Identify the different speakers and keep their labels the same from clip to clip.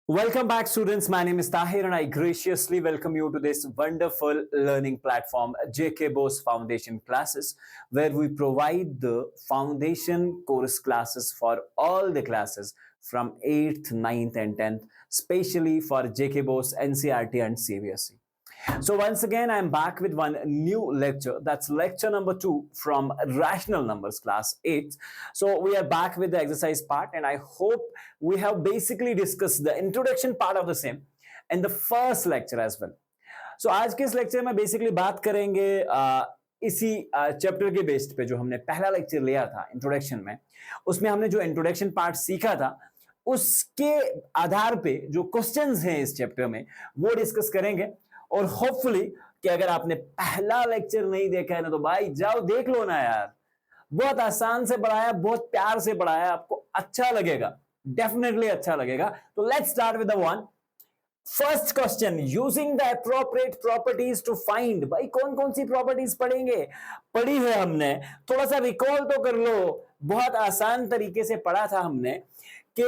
Speaker 1: Welcome back, students. My name is Tahir, and I graciously welcome you to this wonderful learning platform, JK Bose Foundation Classes, where we provide the foundation course classes for all the classes from 8th, 9th, and 10th, specially for JK Bose, NCERT, and CBSE. So once again, I'm back with one new lecture. That's lecture number 2 from rational numbers class 8. So we are back with the exercise part, and I hope we have basically discussed the introduction part of the same in the first lecture as well. So आज के इस lecture में basically बात करेंगे इसी chapter के based पे जो हमने पहला लेक्चर लिया था इंट्रोडक्शन में, उसमें हमने जो इंट्रोडक्शन पार्ट सीखा था उसके आधार पे जो क्वेश्चंस हैं इस चैप्टर में वो डिस्कस करेंगे। और होपफुली कि अगर आपने पहला लेक्चर नहीं देखा है ना तो भाई जाओ देख लो ना यार, बहुत आसान से पढ़ाया, बहुत प्यार से पढ़ाया, आपको अच्छा लगेगा, डेफिनेटली अच्छा लगेगा। तो let's start with the one first question, using the appropriate properties to find. भाई कौन कौन सी प्रॉपर्टीज पढ़ेंगे, पढ़ी है हमने, थोड़ा सा रिकॉल तो कर लो। बहुत आसान तरीके से पढ़ा था हमने कि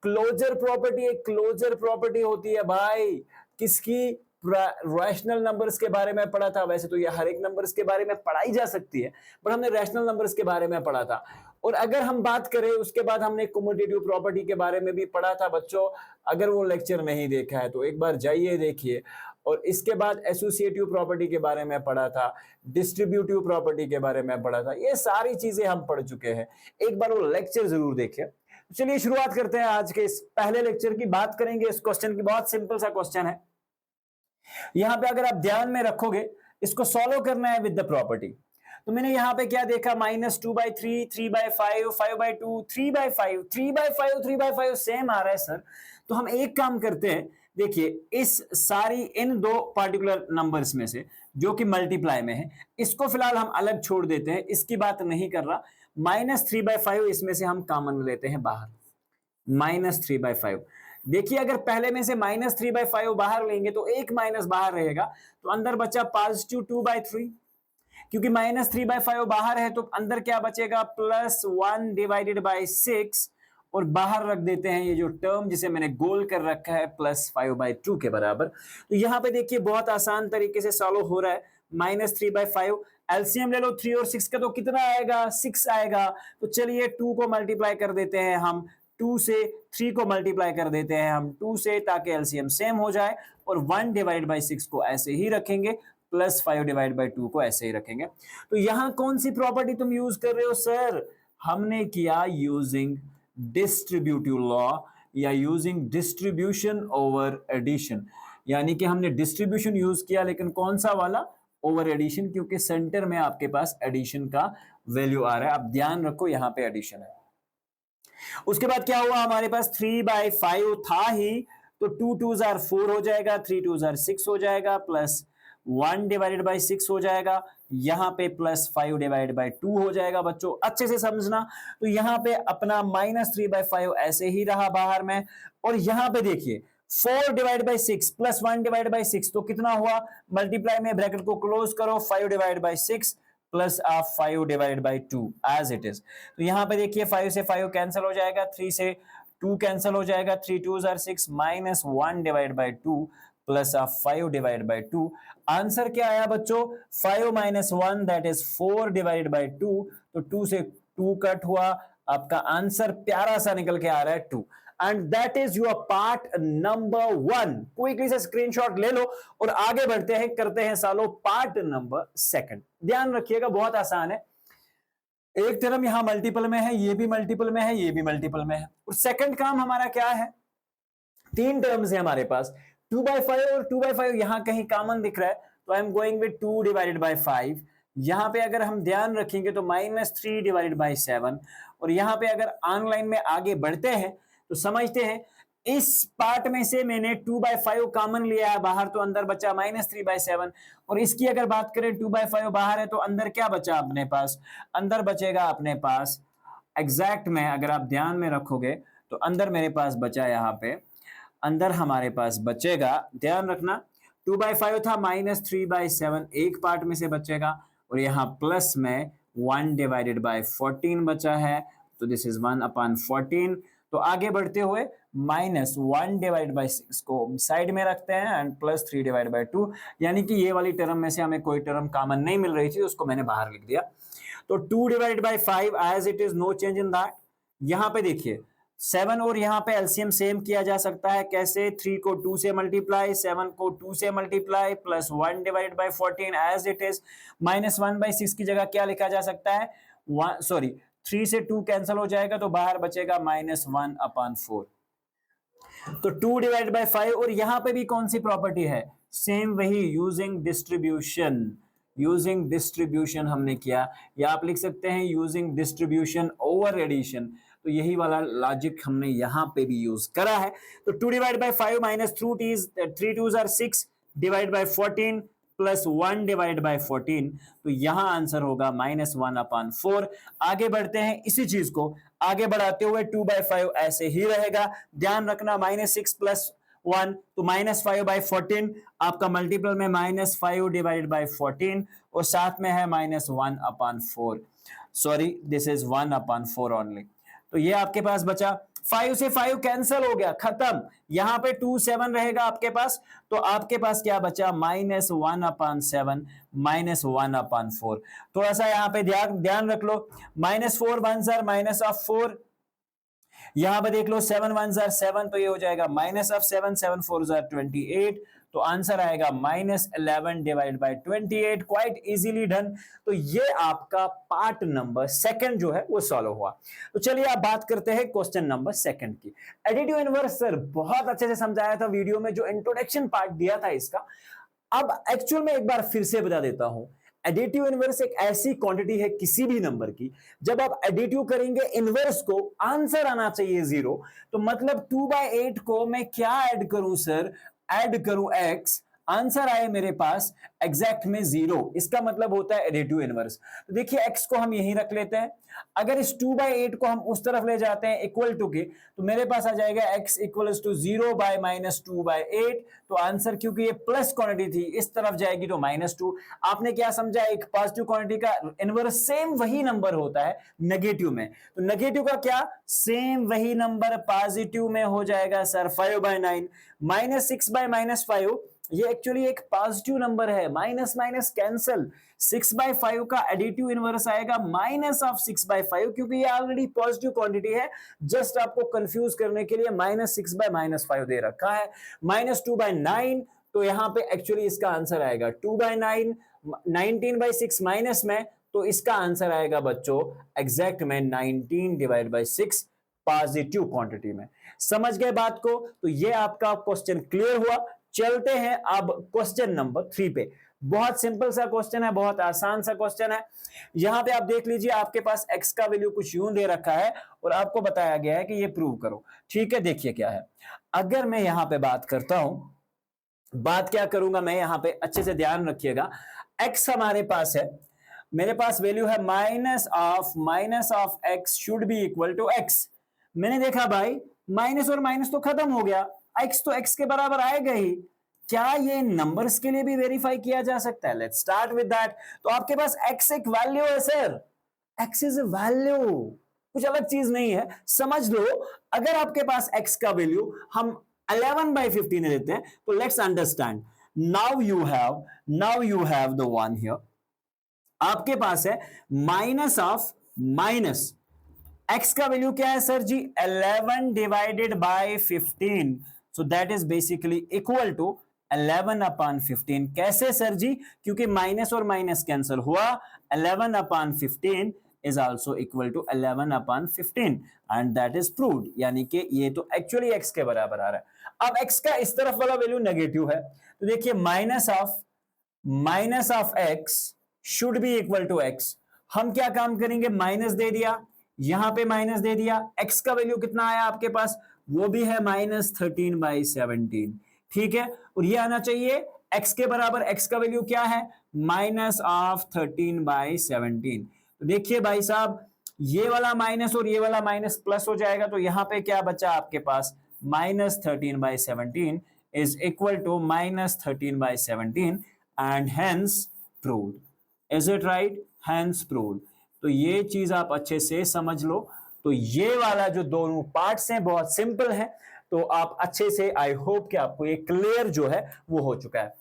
Speaker 1: क्लोजर प्रॉपर्टी, एक क्लोजर प्रॉपर्टी होती है भाई किसकी, रैशनल नंबर्स के बारे में पढ़ा था। वैसे तो ये हर एक नंबर्स के बारे में पढ़ाई जा सकती है, पर हमने रैशनल नंबर्स के बारे में पढ़ा था। और अगर हम बात करें उसके बाद हमने कम्यूटेटिव प्रॉपर्टी के बारे में भी पढ़ा था। बच्चों अगर वो लेक्चर नहीं देखा है तो एक बार जाइए देखिए। और इसके बाद एसोसिएटिव प्रॉपर्टी के बारे में पढ़ा था, डिस्ट्रीब्यूटिव प्रॉपर्टी के बारे में पढ़ा था। ये सारी चीजें हम पढ़ चुके हैं, एक बार वो लेक्चर जरूर देखिए। चलिए शुरुआत करते हैं आज के इस पहले लेक्चर की। बात करेंगे इस क्वेश्चन की, बहुत सिंपल सा क्वेश्चन है। यहां पे अगर आप ध्यान में रखोगे इसको सॉल्व करना है विद द प्रॉपर्टी। तो मैंने यहां पे क्या देखा, -2/3, 3/5, 5/2, 3/5, 3/5, 3/5 सेम आ रहा है सर। तो हम एक काम करते हैं, देखिए इस सारी इन दो पार्टिकुलर नंबर्स में से जो कि मल्टीप्लाई में है, इसको फिलहाल हम अलग छोड़ देते हैं, इसकी बात नहीं कर रहा। -3/5 इसमें से हम कॉमन लेते हैं बाहर, -3/5। देखिए अगर पहले में से -3/5 बाहर लेंगे तो एक माइनस बाहर रहेगा, तो अंदर बचा +2/3। क्योंकि -3/5 बाहर है तो अंदर क्या बचेगा, +1/6। और बाहर रख देते हैं ये जो टर्म जिसे मैंने गोल कर रखा है +5/2 के बराबर। तो यहां पे देखिए बहुत आसान तरीके से सॉल्व हो रहा है। -3/5 एलसीएम ले लो, 3 और 6 का तो कितना आएगा, 6 आएगा। तो चलिए 2 को मल्टीप्लाई कर देते हैं हम, 2 से 3 को मल्टीप्लाई कर देते हैं हम 2 से, ताकि एलसीएम सेम हो जाए। और 1/6 को ऐसे ही रखेंगे, +5/2 को ऐसे ही रखेंगे। तो यहां कौन सी प्रॉपर्टी तुम यूज कर रहे हो सर, हमने किया यूजिंग डिस्ट्रीब्यूटिव लॉ या यूजिंग डिस्ट्रीब्यूशन ओवर एडिशन। यानी कि हमने डिस्ट्रीब्यूशन यूज किया, लेकिन कौन सा वाला, ओवर एडिशन, क्योंकि सेंटर में आपके पास एडिशन का वैल्यू आ रहा है। आप ध्यान रखो यहां पे एडिशन है। उसके बाद क्या हुआ, हमारे पास 3/5 था ही, तो 2 2s are 4 हो जाएगा, 3 2s are 6 हो जाएगा, +1/6 हो जाएगा, यहां पे +5/2 हो जाएगा। बच्चों अच्छे से समझना। तो यहां पे अपना -3/5 ऐसे ही रहा बाहर में। और यहां पे देखिए 4/6 +1/6 तो कितना हुआ, मल्टीप्लाई में ब्रैकेट को क्लोज करो, 5/6 +5/2 एज इट इज। तो यहां पे देखिए 5 से 5 कैंसिल हो जाएगा, 3 से 2 कैंसिल हो जाएगा, 3 2s are 6 -1/2 +5/2। आंसर क्या आया बच्चों, 5 - 1 दैट इज 4/2। तो 2 से 2 कट हुआ, आपका आंसर प्यारा सा निकल के आ रहा है 2। And that is your part number 1। Quickly से स्क्रीनशॉट ले लो और आगे बढ़ते हैं, करते हैं सालो पार्ट नंबर 2। ध्यान रखिएगा बहुत आसान है। एक टर्म यहां मल्टीपल में है, ये भी मल्टीपल में है, ये भी मल्टीपल में है। और सेकंड काम हमारा क्या है, 3 टर्म्स है हमारे पास, 2/5 और 2/5 यहां कहीं कॉमन दिख रहा है, तो आई एम गोइंग विद 2/5। यहां पे अगर हम ध्यान रखेंगे तो -3/7। और यहां पे अगर ऑनलाइन में आगे बढ़ते हैं तो समझते हैं, इस पार्ट में से मैंने 2/5 कॉमन लिया है बाहर, तो अंदर बचा -3/7। और इसकी अगर बात करें 2/5 बाहर है तो अंदर क्या बचा अपने पास, अंदर बचेगा अपने पास एग्जैक्ट में, अगर आप ध्यान में रखोगे तो अंदर मेरे पास बचा, यहाँ पे अंदर हमारे पास बचेगा, ध्यान रखना 2/5 था, -3/7 एक पार्ट में से बचेगा। और यहाँ प्लस में 1/14 बचा है, तो दिस इज 1/14। तो आगे बढ़ते हुए -1 डिवाइड बाई 6 को साइड में रखते हैं एंड +3 डिवाइड बाई 2, यानी कि ये वाली टर्म में से हमें कोई टर्म कॉमन नहीं मिल रही थी, उसको मैंने बाहर लिख दिया। तो 2 divide by 5 as it is, no change in that. यहां पे देखिए 7 और यहाँ पे एलसीएम सेम किया जा सकता है, कैसे? 3 को 2 से मल्टीप्लाई, 7 को 2 से multiply, +1 divide by 14 as it is. -1/6 की जगह क्या लिखा जा सकता है? 3 से 2 कैंसिल हो जाएगा तो बाहर बचेगा -1/4। तो 2 डिवाइड बाई 5, और यहां पे भी कौन सी प्रॉपर्टी है? सेम वही, यूजिंग डिस्ट्रीब्यूशन। यूजिंग डिस्ट्रीब्यूशन हमने किया, या आप लिख सकते हैं यूजिंग डिस्ट्रीब्यूशन ओवर एडिशन। तो यही वाला लॉजिक हमने यहां पे भी यूज करा है। तो 2 divide by 5 -3 2s are 6 divide by 14 +1 divide by 14, तो यहां आंसर होगा -1/4। आगे बढ़ते हैं, इसी चीज को आगे बढ़ाते हुए 2/5 ऐसे ही रहेगा। ध्यान रखना -6 + 1 तो -5/14, आपका मल्टीपल में -5 डिवाइड बाई 14, और साथ में है -1/4। Sorry, this is 1/4 only. तो ये आपके पास बचा, 5 से 5 कैंसिल हो गया, खत्म। यहां पे 2 7 रहेगा आपके पास, तो आपके पास क्या बचा? -1/7 -1/4। थोड़ा सा यहां पे ध्यान रख लो, -4 1s are -4। यहां पर देख लो 7 1s are 7, तो ये हो जाएगा -7 7 4s are 28, तो आंसर आएगा -11 divide by 28। Quite easily done. तो ये आपका पार्ट नंबर सेकंड जो है वो सॉल्व हुआ। तो चलिए आप बात करते हैं क्वेश्चन नंबर सेकंड की। एडिटिव इनवर्स सर बहुत अच्छे से समझाया था वीडियो में, जो इंट्रोडक्शन पार्ट दिया था इसका। अब एक्चुअल में एक बार फिर से बता देता हूं, एडिटिव इनवर्स एक ऐसी क्वांटिटी है किसी भी नंबर की, जब आप एडिटिव करेंगे इनवर्स को, आंसर आना चाहिए 0। तो मतलब 2/8 को मैं क्या ऐड करूं सर? ऐड करूं x, आंसर आए मेरे पास एग्जैक्ट में 0, इसका मतलब होता है एडिटिव इनवर्स। तो देखिए x को हम यहीं रख लेते हैं। अगर इस 2/8 को हम उस तरफ ले जाते हैं इक्वल टू के, तो मेरे पास आ जाएगा x इक्वल्स टू 0 बाय -2/8। तो आंसर, क्योंकि ये प्लस क्वांटिटी थी, इस तरफ जाएगी तो -2। आपने क्या समझा? एक पॉजिटिव क्वांटिटी का इनवर्स सेम वही नंबर होता है नेगेटिव में, तो नेगेटिव का क्या? सेम वही नंबर पॉजिटिव में हो जाएगा सर 5/9। -6/-5, ये एक्चुअली एक पॉजिटिव नंबर है, माइनस माइनस कैंसल। 6/5 का एडिटिव इनवर्स आएगा -6/5, क्योंकि ये ऑलरेडी पॉजिटिव क्वांटिटी है। जस्ट आपको कंफ्यूज करने के लिए -6/-5 दे रखा है। -2/9, तो यहां पे एक्चुअली इसका आंसर आएगा 2/9। 19/6 माइनस में, तो इसका आंसर आएगा बच्चों एग्जैक्ट में 19 डिवाइड बाई 6 पॉजिटिव क्वांटिटी में। समझ गए बात को? तो ये आपका क्वेश्चन क्लियर हुआ। चलते हैं अब क्वेश्चन नंबर 3 पे। बहुत सिंपल सा क्वेश्चन है, बहुत आसान सा क्वेश्चन है। यहां पे आप देख लीजिए, आपके पास x का वैल्यू कुछ यूं दे रखा है और आपको बताया गया है कि ये प्रूव करो। ठीक है, देखिए क्या है। अगर मैं यहां पे बात करता हूं, बात क्या करूंगा मैं यहां पे, अच्छे से ध्यान रखिएगा। x हमारे पास है, मेरे पास वैल्यू है minus of x should be equal to x। मैंने देखा भाई माइनस और माइनस तो खत्म हो गया, x तो x के बराबर आएगा ही। क्या ये नंबर्स के लिए भी वेरीफाई किया जा सकता है? Let's start with that. तो आपके पास x एक वैल्यू है sir, x is a value, कुछ अलग चीज नहीं है, समझ लो। अगर आपके पास x का वैल्यू हम 11/15 देते हैं, तो let's understand. Now you have the one here, आपके पास है माइनस ऑफ माइनस, x का वैल्यू क्या है sir ji? 11 divided by 15, so that is basically equal to 11/15। कैसे सर जी? क्योंकि माइनस और माइनस कैंसिल हुआ, 11/15 is also equal to 11/15 and that is proved, यानी कि ये तो एक्चुअली x के बराबर आ रहा है। अब x का इस तरफ वाला वैल्यू नेगेटिव है, तो देखिए minus of x should be equal to x। हम क्या काम करेंगे? माइनस दे दिया, यहां पे माइनस दे दिया, x का वैल्यू कितना आया आपके पास? वो भी है -13/17। ठीक है, और ये आना चाहिए x के बराबर। x का वैल्यू क्या है? -13/17। तो देखिए भाई साहब, ये वाला माइनस और ये वाला माइनस प्लस हो जाएगा, तो यहां पे क्या बचा आपके पास? -13/17 is equal to -13/17 and hence proved. Is it right? Hence proved. तो ये चीज आप अच्छे से समझ लो। तो ये वाला जो दोनों पार्ट्स हैं बहुत सिंपल है, तो आप अच्छे से, आई होप कि आपको ये क्लियर जो है वो हो चुका है।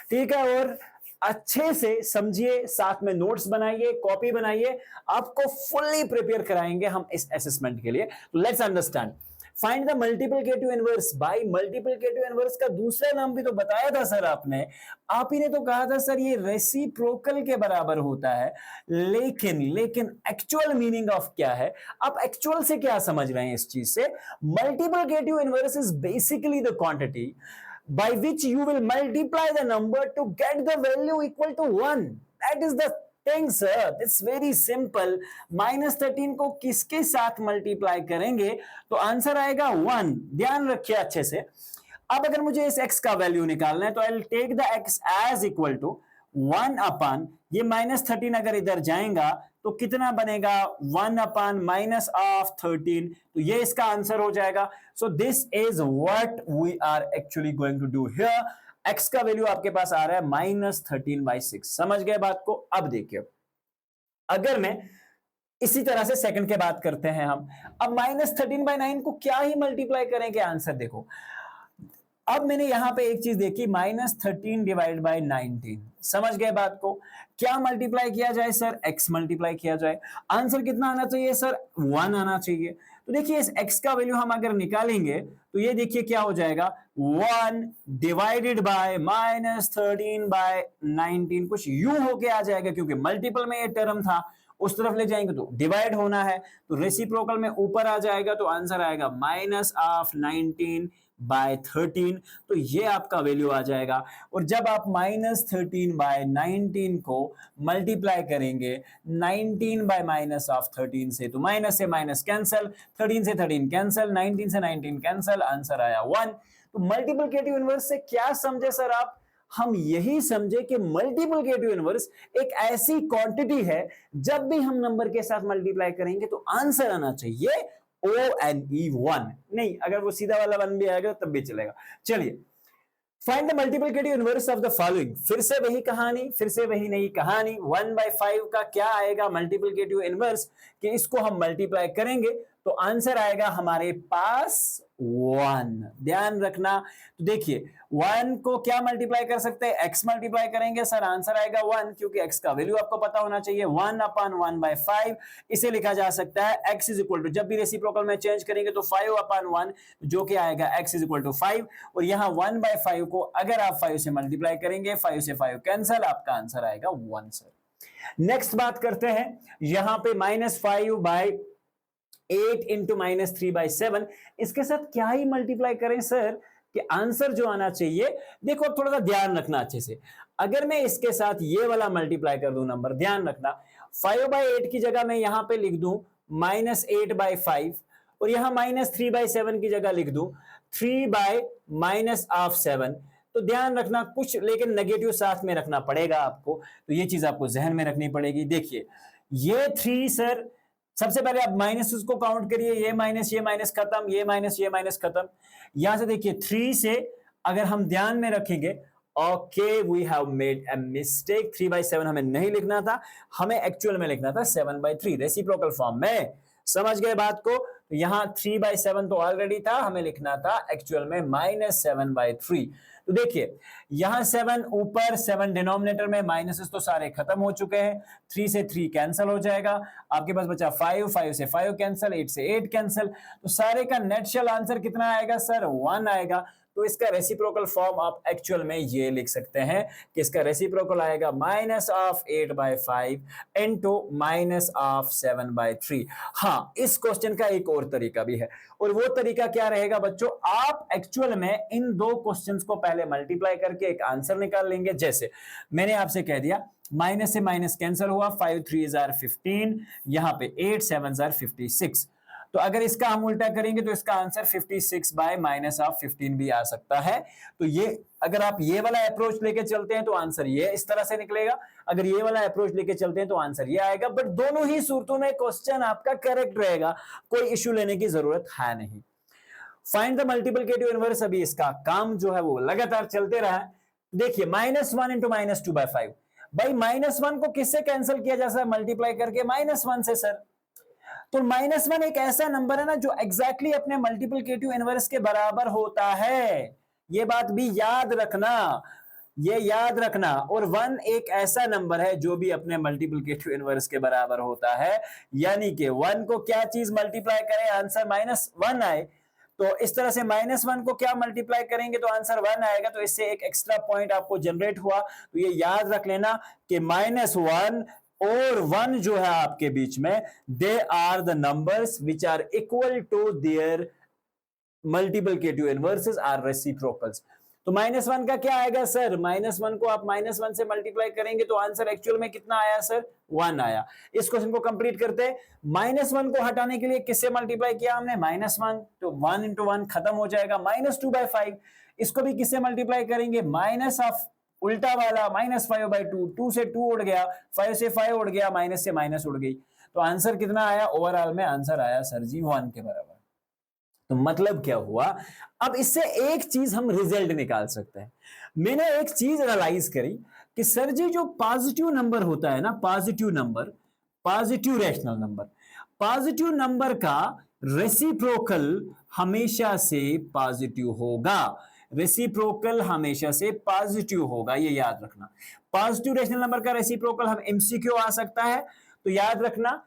Speaker 1: ठीक है, और अच्छे से समझिए, साथ में नोट्स बनाइए, कॉपी बनाइए, आपको फुल्ली प्रिपेयर कराएंगे हम इस असेसमेंट के लिए। Let's understand, find the multiplicative inverse. भाई मल्टीप्लिकेटिव इनवर्स का दूसरा नाम भी तो बताया था सर आपने, आप ही ने तो कहा था सर ये रेसिप्रोकल के बराबर होता है, लेकिन एक्चुअल मीनिंग ऑफ क्या है, आप एक्चुअल से क्या समझ रहे हैं इस चीज से? Multiplicative inverse is basically the quantity by which you will multiply the number to get the value equal to 1. That is the thing, sir. It's very simple. -13 को किसके साथ मल्टीप्लाई करेंगे तो आंसर आएगा 1। ध्यान रखिए अच्छे से। अब अगर मुझे इस x का वैल्यू निकालना है तो I will take the x as equal to 1 upon, ये -13 अगर इधर जाएगा तो कितना बनेगा, 1 अपान माइनस ऑफ 13, तो ये इसका आंसर हो जाएगा। So this is what we are actually going to do here. x का वैल्यू आपके पास आ रहा है -13/6। समझ गए बात को? अब देखिए, अगर मैं इसी तरह से सेकंड के बात करते हैं हम, अब -13/9 को क्या ही मल्टीप्लाई करेंगे, आंसर देखो। अब मैंने यहां पे एक चीज देखी, -13 डिवाइड बाय 19। समझ गए बात को? क्या मल्टीप्लाई किया जाए सर? x मल्टीप्लाई किया जाए। आंसर कितना आना चाहिए सर? 1 आना चाहिए। तो देखिए इस x का वैल्यू हम अगर निकालेंगे तो ये देखिए क्या हो जाएगा, 1 डिवाइडेड बाय -13/19, कुछ यूं होके आ जाएगा, क्योंकि मल्टीपल में ये टर्म था, उस तरफ ले जाएंगे तो डिवाइड होना है, तो रेसिप्रोकल में ऊपर आ जाएगा, तो आंसर आएगा -19/13। तो ये आपका वैल्यू आ जाएगा। और जब आप -13/19 को मल्टीप्लाई करेंगे 19/-13 से, तो माइनस से माइनस कैंसल, 13 से 13 कैंसल, 19 से 19 कैंसल, आंसर आया 1। तो मल्टीप्लिकेटिव इनवर्स से क्या समझे सर आप? हम यही समझे कि मल्टीप्लिकेटिव इनवर्स एक ऐसी क्वांटिटी है, जब भी हम नंबर के साथ मल्टीप्लाई करेंगे तो आंसर आना चाहिए ONE1। नहीं, अगर वो सीधा वाला 1 भी आएगा तब भी चलेगा। चलिए, find the multiplicative inverse of the following. फिर से वही कहानी, फिर से वही नई कहानी। 1/5 का क्या आएगा मल्टीप्लिकेटिव इनवर्स, कि इसको हम मल्टीप्लाई करेंगे तो आंसर आएगा हमारे पास 1। ध्यान रखना। तो देखिए 1 को क्या मल्टीप्लाई कर सकते हैं, x मल्टीप्लाई करेंगे सर, आंसर आएगा 1, क्योंकि x का वैल्यू आपको पता होना चाहिए। 1/1/5 इसे लिखा जा सकता है x इज इक्वल टू, जब भी रेसिप्रोकल में चेंज करेंगे तो 5/1, जो कि आएगा x इज इक्वल टू 5। और यहाँ 1/5 को अगर आप 5 से मल्टीप्लाई करेंगे, 5 से 5 कैंसल, आपका आंसर आएगा 1 सर। नेक्स्ट बात करते हैं, यहां पे -5/8 इंटू -3/7, इसके साथ क्या ही मल्टीप्लाई करें सर कि आंसर जो आना चाहिए, देखो अब थोड़ा सा ध्यान रखना अच्छे से। अगर मैं इसके साथ ये वाला मल्टीप्लाई कर दूं नंबर, ध्यान रखना, 5/8 की जगह मैं यहां पे लिख दूं -8/5, और यहां -3/7 की जगह लिख दूं 3/-7। तो ध्यान रखना कुछ, लेकिन नेगेटिव साथ में रखना पड़ेगा आपको, तो ये चीज आपको जहन में रखनी पड़ेगी। देखिए ये 3 सर, सबसे पहले आप माइनस उसको काउंट करिए, ये माइनस खत्म, ये माइनस खत्म। यहां से देखिए 3 से अगर हम ध्यान में रखेंगे, okay we have made a mistake, 3/7 हमें नहीं लिखना था, हमें एक्चुअल में लिखना था 7/3 रेसिप्रोकल फॉर्म में। समझ गए बात को? तो यहां 3/7 तो ऑलरेडी था, हमें लिखना था एक्चुअल में -7/3। तो देखिए यहां 7 ऊपर, 7 डिनोमिनेटर में, माइनसेस तो सारे खत्म हो चुके हैं, 3 से 3 कैंसिल हो जाएगा, आपके पास बचा 5, 5 से 5 कैंसिल, 8 से 8 कैंसिल, तो सारे का नेट शेल आंसर कितना आएगा सर? 1 आएगा। तो इसका रेसिप्रोकल फॉर्म आप एक्चुअल में ये लिख सकते हैं कि इसका रेसिप्रोकल आएगा -8/5 इंटू -7/3। हाँ, इस क्वेश्चन का एक और तरीका भी है, और वो तरीका क्या रहेगा बच्चों, आप एक्चुअल में इन दो क्वेश्चंस को पहले मल्टीप्लाई करके एक आंसर निकाल लेंगे। जैसे मैंने आपसे कह दिया, माइनस से माइनस कैंसिल हुआ, 5 3 are 15, यहां पे 8 7 are 56। तो अगर इसका हम उल्टा करेंगे तो इसका आंसर 56/-15 भी आ सकता है। तो ये अगर आप ये वाला अप्रोच लेके चलते हैं तो आंसर ये इस तरह से निकलेगा, अगर ये वाला अप्रोच लेके चलते हैं तो आंसर ये आएगा। बट दोनों ही सूरतों में क्वेश्चन आपका करेक्ट रहेगा, कोई इश्यू लेने की जरूरत है नहीं। फाइंड द मल्टीप्लिकेटिव इनवर्स, अभी इसका काम जो है वो लगातार चलते रहा है। देखिए -1 इंटू -2/5, भाई -1 को किससे कैंसिल किया जा सकता है मल्टीप्लाई करके? -1 से सर। तो -1 एक ऐसा नंबर है ना जो एग्जैक्टली अपने मल्टीप्लिकेटिव इनवर्स के बराबर होता है, ये बात भी याद रखना, ये याद रखना। और 1 एक ऐसा नंबर है जो भी अपने मल्टीप्लिकेटिव इनवर्स के बराबर होता है, यानी कि 1 को क्या चीज मल्टीप्लाई करें आंसर -1 आए, तो इस तरह से -1 को क्या मल्टीप्लाई करेंगे तो आंसर 1 आएगा। तो इससे एक एक्स्ट्रा पॉइंट आपको जनरेट हुआ, तो ये याद रख लेना कि -1 और 1 जो है आपके बीच में, they are the numbers which are equal to their multiplicative inverses are reciprocals. तो -1 का क्या आएगा सर, -1 को आप -1 से मल्टीप्लाई करेंगे तो आंसर एक्चुअल में कितना आया सर, 1 आया। इस क्वेश्चन को कंप्लीट करते हैं। -1 को हटाने के लिए किससे मल्टीप्लाई किया हमने, -1, तो 1 इंटू 1 खत्म हो जाएगा। -2/5 इसको भी किससे मल्टीप्लाई करेंगे, माइनस ऑफ उल्टा वाला -5/2, 2 से 2 उड़ गया, 5 से 5 उड़ गया, माइनस से माइनस उड़ गई, तो आंसर कितना आया, ओवरऑल में आंसर आया सर जी 1 के बराबर। तो मतलब क्या हुआ, अब इससे एक चीज हम रिजल्ट निकाल सकते हैं। मैंने एक चीज एनालाइज करी कि सर जी जो पॉजिटिव नंबर होता है ना, positive number, positive rational number, positive number का रेसिप्रोकल हमेशा से पॉजिटिव होगा, रेसिप्रोकल हमेशा से पॉजिटिव होगा, ये याद रखना। पॉजिटिव रैशनल नंबर का रेसिप्रोकल हम एमसीक्यू आ सकता है, तो याद रखना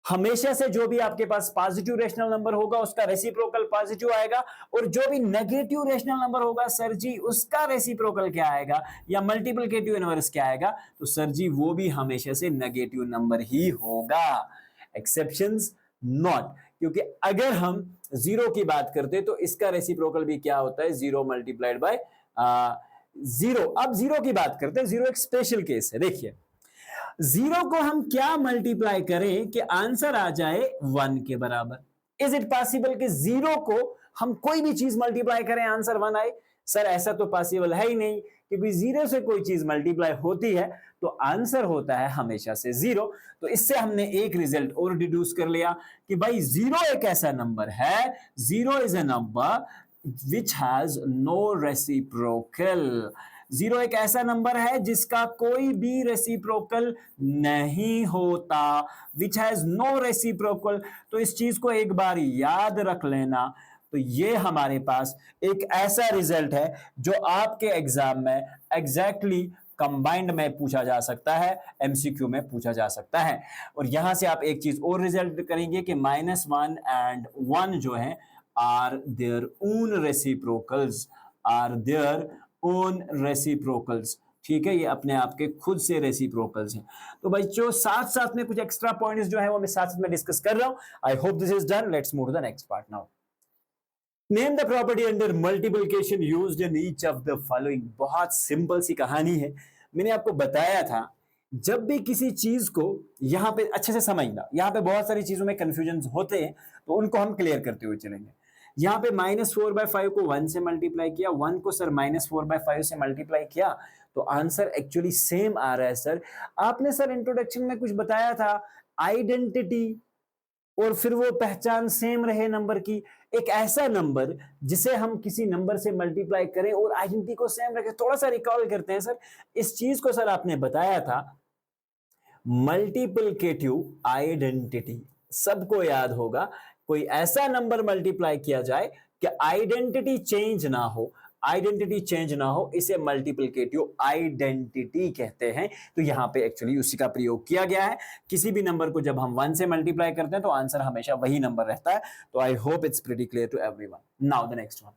Speaker 1: हमेशा से जो भी आपके पास पॉजिटिव रैशनल नंबर होगा उसका रेसिप्रोकल पॉजिटिव आएगा, और जो भी नेगेटिव रैशनल नंबर होगा सर जी उसका रेसिप्रोकल क्या आएगा या मल्टीप्लिकेटिव इनवर्स क्या आएगा, तो सर जी वो भी हमेशा से नेगेटिव नंबर ही होगा, एक्सेप्शंस नॉट। क्योंकि अगर हम 0 की बात करते तो इसका रेसिप्रोकल भी क्या होता है, 0 मल्टीप्लाइड बाय 0। अब 0 की बात करते हैं, 0 एक स्पेशल केस है। देखिए 0 को हम क्या मल्टीप्लाई करें कि आंसर आ जाए 1 के बराबर। इज इट पॉसिबल कि 0 को हम कोई भी चीज मल्टीप्लाई करें आंसर 1 आए, सर ऐसा तो पॉसिबल है ही नहीं, क्योंकि 0 से कोई चीज मल्टीप्लाई होती है तो आंसर होता है हमेशा से 0। तो इससे हमने एक रिजल्ट और डिड्यूस कर लिया कि भाई 0 एक ऐसा नंबर है, 0 is a number which has no reciprocal. 0 एक ऐसा नंबर है जिसका कोई भी रेसिप्रोकल नहीं होता, विच हैज नो रेसिप्रोकल। तो इस चीज को एक बार याद रख लेना। तो ये हमारे पास एक ऐसा रिजल्ट है जो आपके एग्जाम में एग्जैक्टली कंबाइंड में पूछा जा सकता है, एमसीक्यू में पूछा जा सकता है। और यहां से आप एक चीज और रिजल्ट करेंगे कि -1 एंड 1 जो है are their own reciprocals, are their own reciprocals. ठीक है, ये अपने आप के खुद से रेसिप्रोकल्स हैं। तो बच्चों साथ साथ में कुछ एक्स्ट्रा पॉइंट्स जो है वो मैं साथ साथ में डिस्कस कर रहा हूं। I hope this is done. Let's move to the next part now. Name the property under multiplication used in each of the following. बहुत सिंपल सी कहानी है, मैंने आपको बताया था जब भी किसी चीज को, यहां पे अच्छे से समझना, यहां पे बहुत सारी चीजों में कंफ्यूजन होते हैं तो उनको हम क्लियर करते हुए चलेंगे। यहां पे -4/5 को 1 से मल्टीप्लाई किया, 1 को सर -4/5 से मल्टीप्लाई किया, तो आंसर एक्चुअली सेम आ रहा है सर। आपने सर इंट्रोडक्शन में कुछ बताया था, आइडेंटिटी और फिर वो पहचान सेम रहे नंबर की, एक ऐसा नंबर जिसे हम किसी नंबर से मल्टीप्लाई करें और आइडेंटिटी को सेम रखें। थोड़ा सा रिकॉल करते हैं सर, इस चीज को सर आपने बताया था मल्टीप्लिकेटिव आइडेंटिटी। सबको याद होगा, कोई ऐसा नंबर मल्टीप्लाई किया जाए कि आइडेंटिटी चेंज ना हो, आइडेंटिटी चेंज ना हो, इसे मल्टीप्लिकेटिव आइडेंटिटी कहते हैं। तो यहां पे एक्चुअली उसी का प्रयोग किया गया है। किसी भी नंबर को जब हम 1 से मल्टीप्लाई करते हैं तो आंसर हमेशा वही नंबर रहता है। तो I hope it's pretty clear to everyone. Now the next one,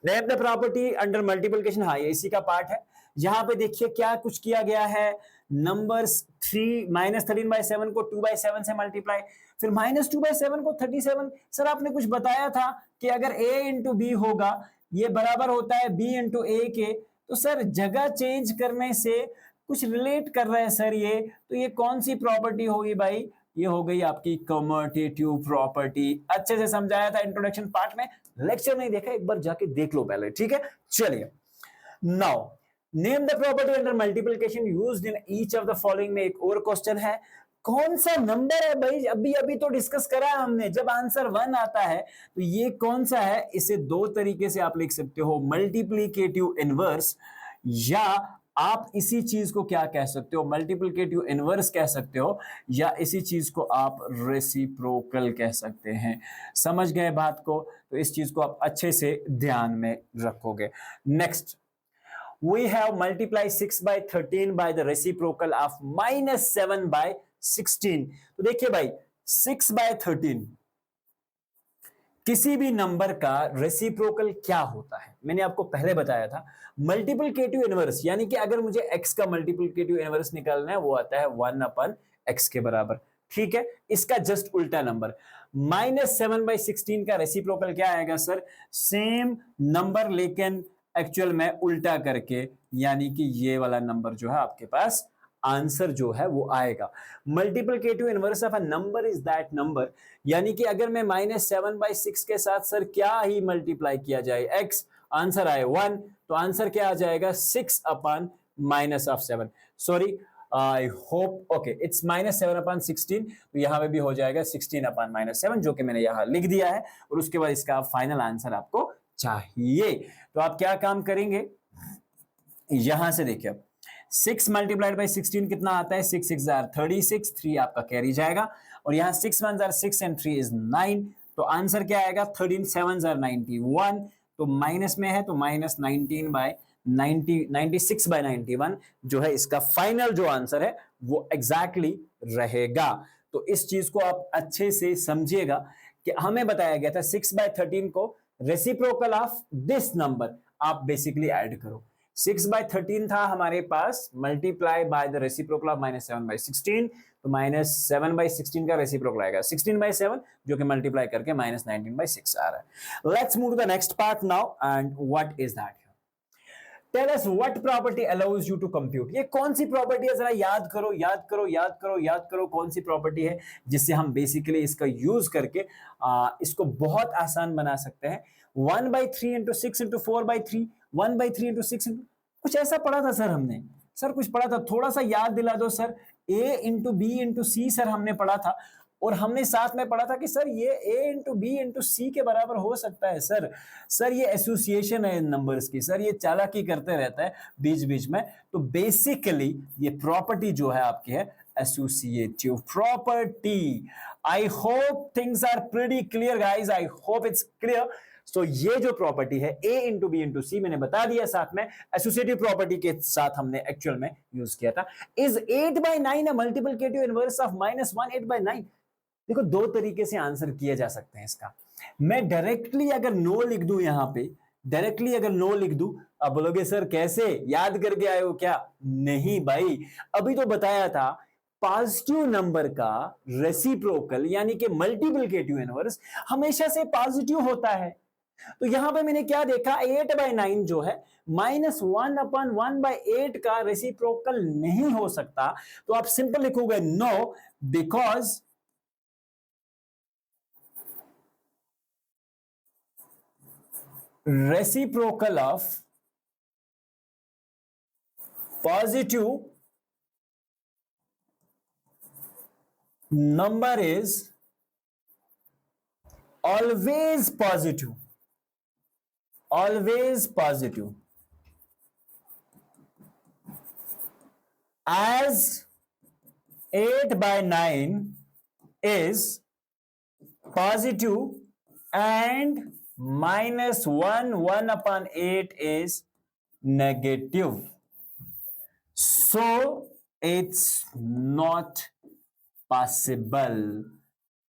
Speaker 1: name the property under multiplication. हाँ, ये इसी का पार्ट है। यहां पे देखिए क्या कुछ किया गया है, नंबर्स -13/7 को 2/7 से मल्टीप्लाई, फिर -2/7 को 37। सर आपने कुछ बताया था कि अगर a इंटू बी होगा ये बराबर होता है b इंटू ए के, तो सर जगह चेंज करने से कुछ रिलेट कर रहा है सर ये, तो ये कौन सी प्रॉपर्टी होगी भाई, ये हो गई आपकी कम्यूटेटिव प्रॉपर्टी। अच्छे से समझाया था इंट्रोडक्शन पार्ट में, लेक्चर नहीं देखा एक बार जाके देख लो पहले, ठीक है। चलिए now name the property under multiplication used in each of the following में एक और क्वेश्चन है। कौन सा नंबर है भाई, अभी अभी तो डिस्कस करा है हमने, जब आंसर 1 आता है तो ये कौन सा है। इसे दो तरीके से आप लिख सकते हो, मल्टीप्लिकेटिव इनवर्स या आप इसी चीज को क्या कह सकते हो, मल्टीप्लिकेटिव इनवर्स कह सकते हो, या इसी चीज को आप रेसिप्रोकल कह सकते हैं। समझ गए बात को? तो इस चीज को आप अच्छे से ध्यान में रखोगे। Next, we have multiply 6 by 13 by the reciprocal of minus 7 by 16। तो देखिए भाई, 6 by 13 किसी भी नंबर का रेसिप्रोकल क्या होता है, मैंने आपको पहले बताया था। मल्टीप्लिकेटिव इनवर्स, यानी कि अगर मुझे x का मल्टीप्लिकेटिव इनवर्स निकालना है, वो आता है 1 अपन x के बराबर। ठीक है, इसका जस्ट उल्टा नंबर -7/16 का रेसिप्रोकल क्या आएगा सर? सेम नंबर लेकिन एक्चुअल में उल्टा करके, यानी कि ये वाला नंबर जो है आपके पास आंसर जो है वो आएगा। Multiplicative inverse of a number is that number, यानी कि अगर मैं -7/6 के साथ सर क्या ही मल्टीप्लाई किया जाए x, आंसर आए 1, तो आंसर क्या आ जाएगा? 6 upon -7। Sorry, I hope okay, it's -7/16, तो यहां पे भी हो जाएगा 16 अपॉन -7, जो कि मैंने यहां लिख दिया है। और उसके बाद इसका फाइनल आंसर आपको चाहिए, तो आप क्या काम करेंगे, यहां से देखिए, 6 मल्टीप्लाइड बाई 16 कितना आता है? 6 6 36, 3 आपका कैरी जाएगा, और यहाँ 6 1 6 एंड 3 इज 9, तो आंसर क्या आएगा? 13 7 91, तो माइनस में है तो -19 बाय 96 बाय 91 जो है इसका फाइनल जो आंसर है वो एग्जैक्टली रहेगा। तो इस चीज को आप अच्छे से समझिएगा कि हमें बताया गया था 6 बाय 13 को रेसिप्रोकल ऑफ दिस नंबर आप बेसिकली ऐड करो। 6 बाय 13 था हमारे पास, multiply by the reciprocal of -7/16, तो -7/16 का रेसिप्रोकल आएगा 16/7, जो कि मल्टीप्लाई करके -19/6 आ रहा है। Let's move to the next part now, and what is that? Tell us what property allows you to compute. ये कौन सी प्रॉपर्टी है, जरा याद करो, याद करो, याद करो, याद करो, कौन सी प्रॉपर्टी है जिससे हम बेसिकली इसका यूज करके इसको बहुत आसान बना सकते हैं। 1/3 इंटू 6 इंटू 4/3, 1/3 इंटू 6 इंटू, कुछ ऐसा पढ़ा था सर हमने, सर कुछ पढ़ा था, थोड़ा सा याद दिला दो sir. a into B into c sir हमने पढ़ा था, और हमने साथ में पढ़ा था कि सर ये a इंटू बी इंटू सी के बराबर हो सकता है सर। सर ये एसोसिएशन है इन नंबर्स की, सर ये चालाकी करते रहता है बीच बीच में। तो बेसिकली ये प्रॉपर्टी जो है आपकी है associative property. I hope things are pretty clear guys, I hope it's clear. So ये जो प्रॉपर्टी है a into B into C, मैंने बता दिया साथ में, एसोसिएटिव प्रॉपर्टी के साथ हमने एक्चुअल में यूज किया था। Is 8/9 a multiplicative inverse of -1 8/9? देखो दो तरीके से आंसर किए जा सकते हैं इसका। मैं डायरेक्टली अगर नो लिख दूं, यहां पे डायरेक्टली अगर नो लिख दूं, अब बोलोगे सर कैसे, याद करके आए हो क्या? नहीं भाई, अभी तो बताया था पॉजिटिव नंबर का रेसिप्रोकल यानी कि मल्टीप्लिकेटिव इनवर्स हमेशा से पॉजिटिव होता है। तो यहां पे मैंने क्या देखा, 8/9 जो है -1/1/8 का रेसिप्रोकल नहीं हो सकता। तो आप सिंपल लिखोगे no, because reciprocal of positive number is always positive, always positive, as 8/9 is positive and -1/8 is negative. So it's not possible.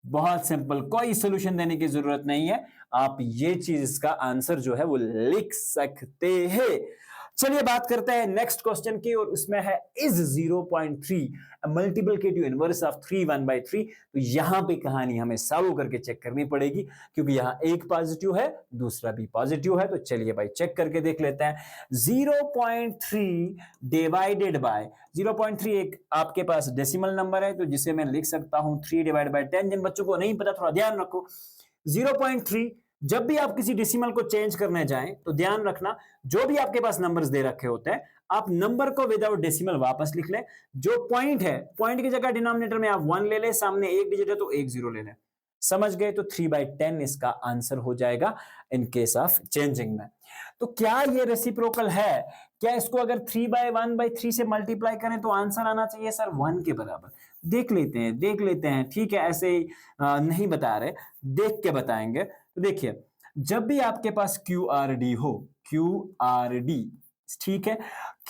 Speaker 1: बहुत सिंपल, कोई सॉल्यूशन देने की जरूरत नहीं है, आप ये चीज इसका आंसर जो है वो लिख सकते हैं। चलिए बात करते हैं नेक्स्ट क्वेश्चन की, और उसमें है इज 0.3 मल्टीप्लिकेटिव इनवर्स ऑफ 3 1/3। तो यहां पे कहानी हमें सॉल्व करके चेक करनी पड़ेगी, क्योंकि यहां एक पॉजिटिव है दूसरा भी पॉजिटिव है। तो चलिए भाई चेक करके देख लेते हैं। 0.3 डिवाइडेड बाय 0.3 एक आपके पास डेसिमल नंबर है, तो जिसे मैं लिख सकता हूं 3 डिवाइडेड बाय 10। जिन बच्चों को नहीं पता थोड़ा ध्यान रखो, 0.3 जब भी आप किसी डेसिमल को चेंज करने जाएं तो ध्यान रखना, जो भी आपके पास नंबर्स दे रखे होते हैं आप नंबर को विदाउट डेसिमल वापस लिख लें। जो पॉइंट है, पॉइंट की जगह डिनोमिनेटर में आप 1 ले लें, सामने एक डिजिट है तो एक 0 ले लें। समझ गए? तो 3/10 इसका आंसर हो जाएगा इन केस ऑफ चेंजिंग में। तो क्या ये रेसिप्रोकल है? क्या इसको अगर 3/1/3 से मल्टीप्लाई करें तो आंसर आना चाहिए सर 1 के बराबर। देख लेते हैं, ठीक है, ऐसे ही नहीं बता रहे, देख के बताएंगे। तो देखिए, जब भी आपके पास QRD हो, QRD, ठीक है,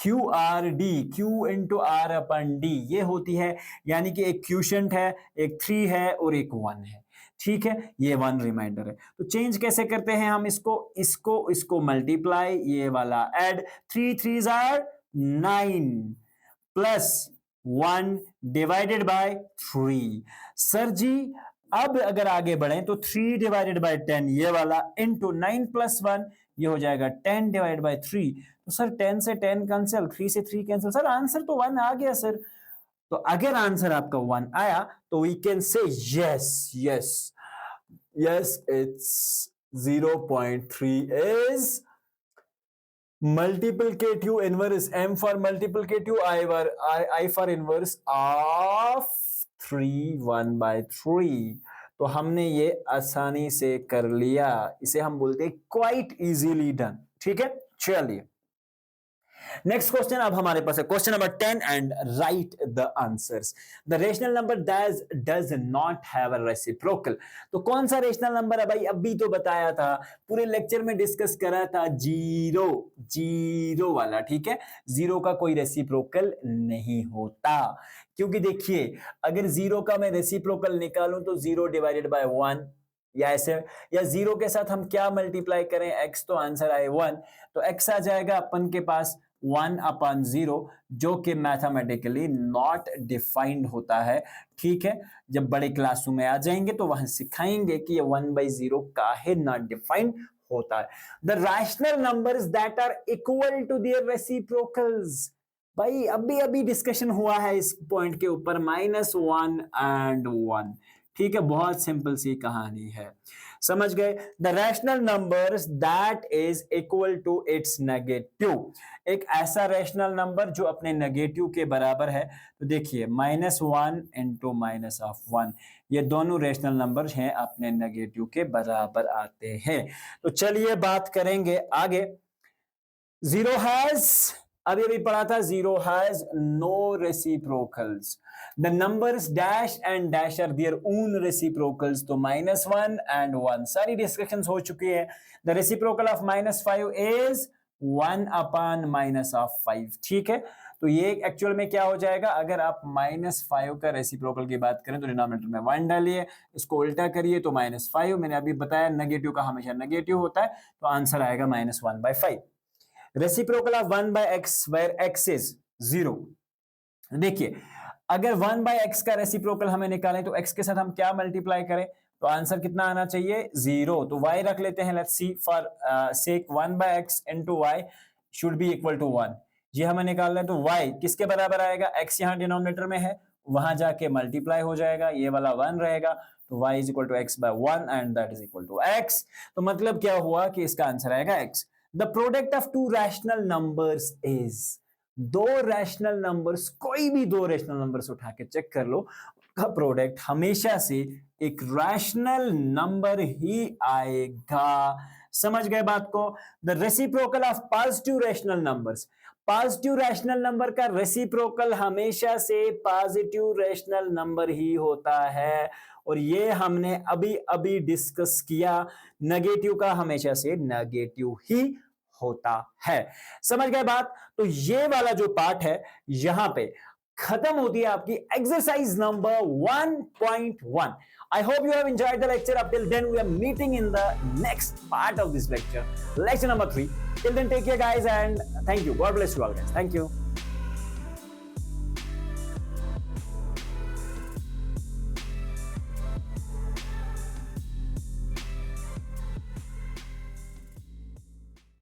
Speaker 1: QRD, Q इंटू R अपन D, ये होती है, यानी कि एक क्यूशेंट है, एक 3 है और एक 1 है, ठीक है, ये 1 रिमाइंडर है। तो चेंज कैसे करते हैं हम इसको मल्टीप्लाई, ये वाला add, 3 3s are 9 plus 1 divided by 3। Sir ji अब अगर आगे बढ़ें तो 3 डिवाइडेड बाय 10 ये वाला इंटू 9 प्लस 1, ये हो जाएगा 10 डिवाइडेड बाय 3। तो सर 10 से 10 कैंसिल, 3 से 3 कैंसिल, सर आंसर तो 1 आ गया सर। तो अगर आंसर आपका 1 आया तो we can say yes it's 0.3 is multiplicative inverse, M for multiplicative, I for inverse of 3 1/3। तो हमने ये आसानी से कर लिया, इसे हम बोलते हैं क्वाइट इजीली डन, ठीक है। चलिए नेक्स्ट क्वेश्चन अब हमारे पास है question number 10 and right the answers. The rational number does not have a reciprocal. तो कौन सा रेशनल नंबर है भाई? अभी तो बताया था, पूरे लेक्चर में डिस्कस करा था, जीरो वाला, ठीक है। जीरो का कोई रेसिप्रोकल नहीं होता, क्योंकि देखिए अगर जीरो का मैं रेसिप्रोकल निकालूं तो 0 डिवाइडेड बाय 1 या ऐसे, या जीरो के साथ हम क्या मल्टीप्लाई करें, x, तो आंसर आए 1, तो x आ जाएगा अपन के पास 1/0, जो कि मैथमेटिकली नॉट डिफाइंड होता है, ठीक है। जब बड़े क्लासों में आ जाएंगे तो वहां सिखाएंगे कि ये 1/0 काहे नॉट डिफाइंड होता है। The rational numbers that are equal to their reciprocals. भाई अभी डिस्कशन हुआ है इस पॉइंट के ऊपर, -1 and 1, ठीक है, बहुत सिंपल सी कहानी है, समझ गए। The rational numbers that is equal to its negative, एक ऐसा रैशनल नंबर जो अपने नेगेटिव के बराबर है। तो देखिए -1 इंटू -1, ये दोनों रैशनल नंबर हैं अपने नेगेटिव के बराबर आते हैं। तो चलिए बात करेंगे आगे। जीरो हैज, अभी पढ़ा था, zero has no reciprocals. The numbers dash and dash are their own reciprocals, तो -1 and 1 सारी डिस्कशंस हो चुकी है। The reciprocal of -5 is 1/-5, ठीक है। तो ये एक्चुअल में क्या हो जाएगा, अगर आप -5 का रेसिप्रोकल की बात करें तो डिनोमिनेटर में 1 डालिए, इसको उल्टा करिए तो -5, मैंने अभी बताया नेगेटिव का हमेशा नेगेटिव होता है, तो आंसर आएगा -1/5। Reciprocal of 1/x where x is 0। देखिए अगर 1/x का रेसिप्रोकल हमें निकालें तो x के साथ हम क्या मल्टीप्लाई करें, तो आंसर कितना आना चाहिए, 0। तो y रख लेते हैं, let's see for sake 1/x into y should be equal to 1, ये हमें निकालना है। तो y किसके बराबर आएगा, x यहाँ डिनोमिनेटर में है, वहां जाके मल्टीप्लाई हो जाएगा, ये वाला 1 रहेगा, तो y is equal to x/1 and that is equal to x। तो मतलब क्या हुआ कि इसका आंसर आएगा x। The product of to rational numbers is, दो रैशनल नंबर्स, कोई भी दो रैशनल नंबर्स उठा के चेक कर लो, का प्रोडक्ट हमेशा से एक रैशनल नंबर ही आएगा। समझ गए बात को। The reciprocal of positive rational numbers, positive rational number का रेसिप्रोकल हमेशा से पॉजिटिव रैशनल नंबर ही होता है, और ये हमने अभी डिस्कस किया, नेगेटिव का हमेशा से नेगेटिव ही होता है। समझ गए बात। तो ये वाला जो पार्ट है यहां पे खत्म होती है आपकी exercise number 1.1। I hope you have enjoyed the lecture. Up till then, we are meeting in the next part of this lecture, lecture number 3. Till then, take care, guys, and thank you. God bless you all, guys. Thank you.